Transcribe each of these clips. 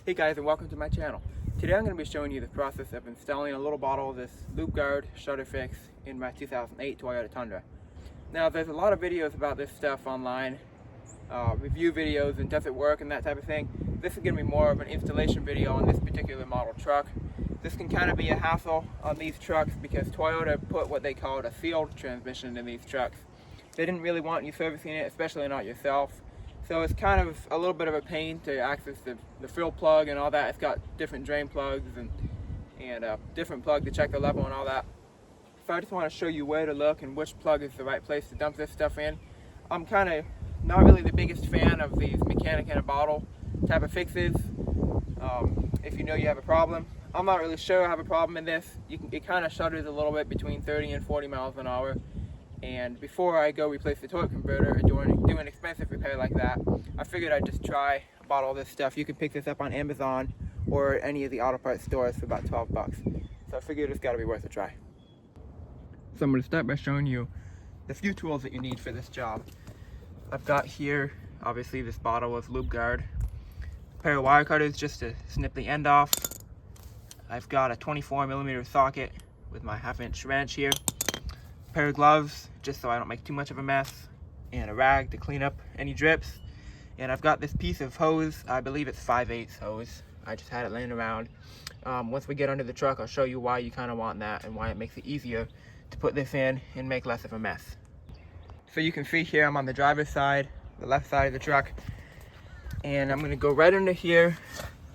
Hey guys, and welcome to my channel. Today I'm going to be showing you the process of installing a little bottle of this Lubegard shutter fix in my 2008 Toyota Tundra. Now there's a lot of videos about this stuff online, review videos and does it work and that type of thing. This is going to be more of an installation video on this particular model truck. This can kind of be a hassle on these trucks because Toyota put what they called a sealed transmission in these trucks. They didn't really want you servicing it, especially not yourself. So it's kind of a little bit of a pain to access the fill plug and all that. It's got different drain plugs and a different plug to check the level and all that. So I just want to show you where to look and which plug is the right place to dump this stuff in. I'm kind of not really the biggest fan of these mechanic in a bottle type of fixes. If you know you have a problem. I'm not really sure I have a problem in this. It kind of shudders a little bit between 30 and 40 miles an hour. And before I go replace the torque converter or do an expensive repair like that, I figured I'd just try about all this stuff. You can pick this up on Amazon or any of the auto parts stores for about 12 bucks. So I figured it's got to be worth a try. So I'm going to start by showing you the few tools that you need for this job. I've got here, obviously, this bottle of Lubegard, a pair of wire cutters just to snip the end off. I've got a 24mm socket with my 1/2-inch wrench here. Pair of gloves just so I don't make too much of a mess, and a rag to clean up any drips. And I've got this piece of hose. I believe it's 5/8 hose. I just had it laying around. Once we get under the truck, I'll show you why you kind of want that and why it makes it easier to put this in and make less of a mess. So you can see here I'm on the driver's side, the left side of the truck, and I'm going to go right under here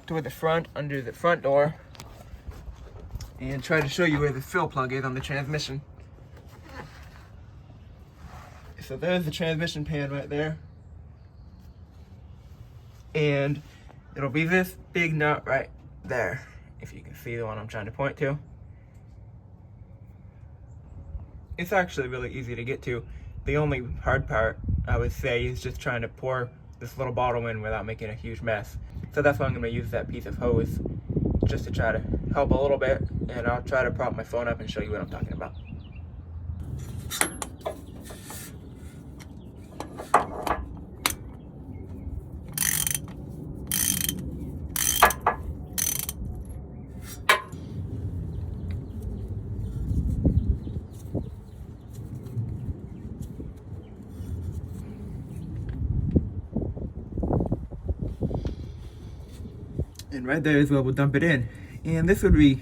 toward the front, under the front door, and try to show you where the fill plug is on the transmission. So there's the transmission pan right there. And it'll be this big nut right there, if you can see the one I'm trying to point to. It's actually really easy to get to. The only hard part, I would say, is just trying to pour this little bottle in without making a huge mess. So that's why I'm going to use that piece of hose just to try to help a little bit, and I'll try to prop my phone up and show you what I'm talking about. And right there is where we'll dump it in. And this would be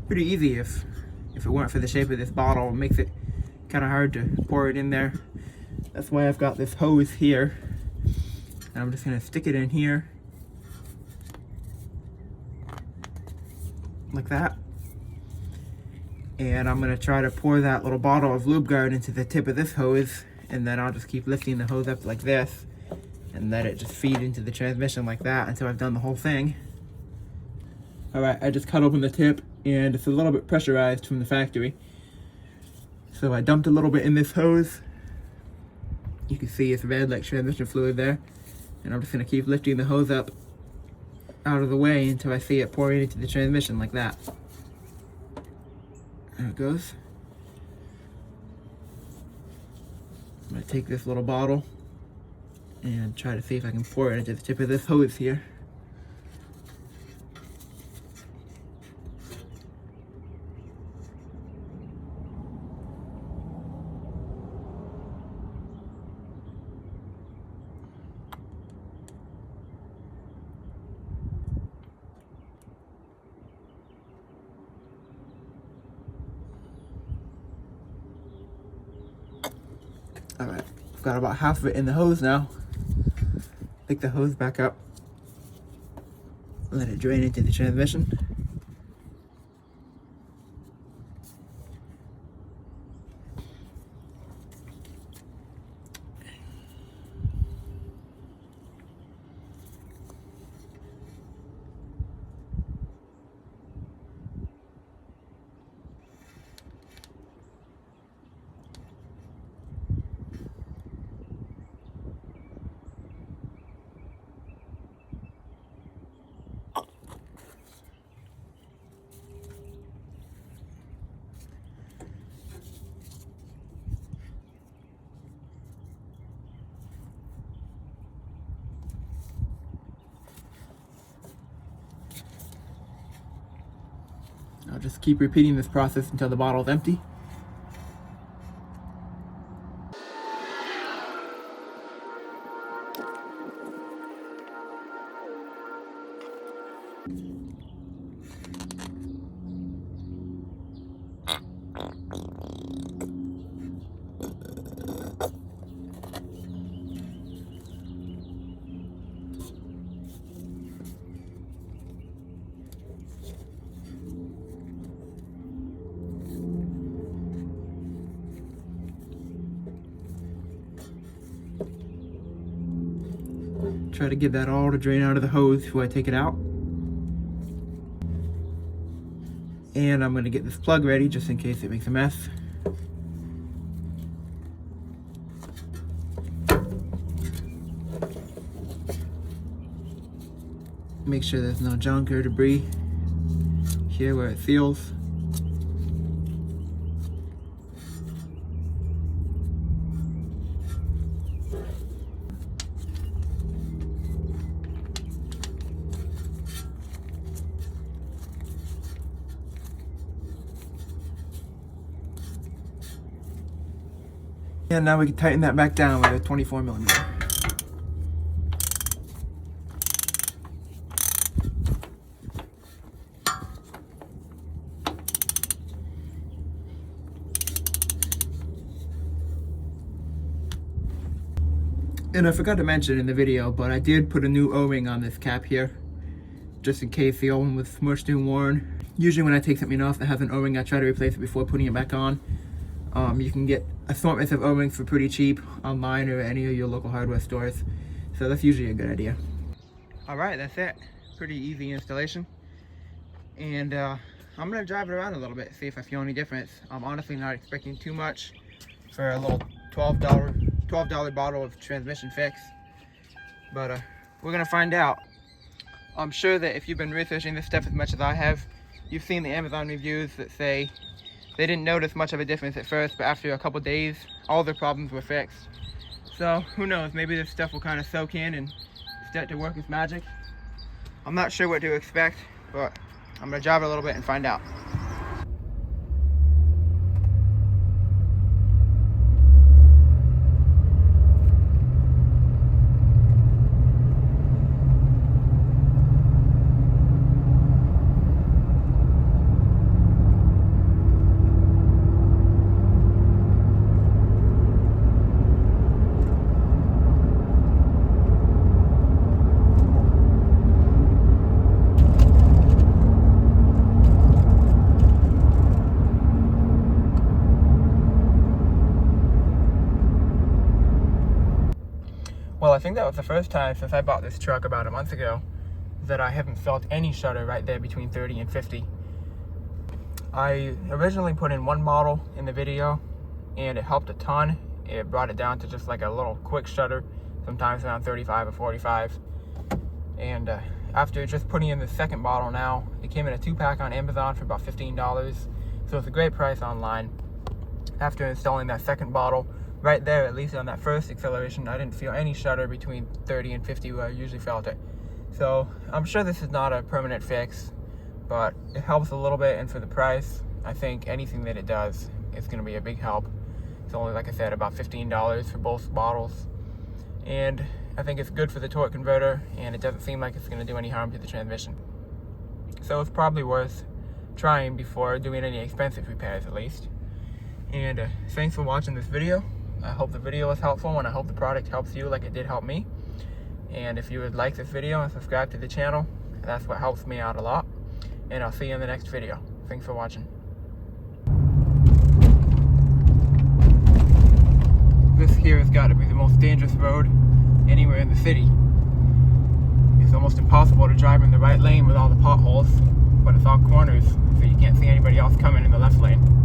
pretty easy if it weren't for the shape of this bottle. It makes it kind of hard to pour it in there. That's why I've got this hose here. And I'm just going to stick it in here. Like that. And I'm going to try to pour that little bottle of Lubegard into the tip of this hose. And then I'll just keep lifting the hose up like this. And let it just feed into the transmission like that until I've done the whole thing. Alright, I just cut open the tip and it's a little bit pressurized from the factory. So I dumped a little bit in this hose. You can see it's red like transmission fluid there. And I'm just going to keep lifting the hose up out of the way until I see it pouring into the transmission like that. There it goes. I'm going to take this little bottle and try to see if I can pour it into the tip of this hose here. Alright, I've got about half of it in the hose now. Pick the hose back up. Let it drain into the transmission. just keep repeating this process until the bottle is empty. Try to get that all to drain out of the hose before I take it out. And I'm going to get this plug ready just in case it makes a mess. Make sure there's no junk or debris here where it seals. And now we can tighten that back down with a 24mm. And I forgot to mention in the video, but I did put a new O-ring on this cap here, just in case the old one was smushed and worn. Usually when I take something off that has an O-ring, I try to replace it before putting it back on. You can get assortments of O-rings for pretty cheap online or any of your local hardware stores. So that's usually a good idea. Alright, that's it. Pretty easy installation. And I'm going to drive it around a little bit, see if I feel any difference. I'm honestly not expecting too much for a little $12 bottle of transmission Fixx. But we're going to find out. I'm sure that if you've been researching this stuff as much as I have, you've seen the Amazon reviews that say they didn't notice much of a difference at first, but after a couple days, all their problems were fixed. So, who knows, maybe this stuff will kind of soak in and start to work its magic. I'm not sure what to expect, but I'm going to drive it a little bit and find out. Well, I think that was the first time since I bought this truck about a month ago that I haven't felt any shudder right there between 30 and 50. I originally put in one model in the video and it helped a ton. It brought it down to just like a little quick shudder, sometimes around 35 or 45. And after just putting in the second bottle now, it came in a 2-pack on Amazon for about $15. So it's a great price online. After installing that second bottle, right there, at least on that first acceleration, I didn't feel any shudder between 30 and 50 where I usually felt it. So I'm sure this is not a permanent fix, but it helps a little bit, and for the price, I think anything that it does is going to be a big help. It's only, like I said, about $15 for both bottles, and I think it's good for the torque converter, and it doesn't seem like it's going to do any harm to the transmission. So it's probably worth trying before doing any expensive repairs, at least. And thanks for watching this video. I hope the video was helpful, and I hope the product helps you like it did help me. And if you would like this video and subscribe to the channel, that's what helps me out a lot. And I'll see you in the next video. Thanks for watching. This here has got to be the most dangerous road anywhere in the city. It's almost impossible to drive in the right lane with all the potholes, but it's all corners, so you can't see anybody else coming in the left lane.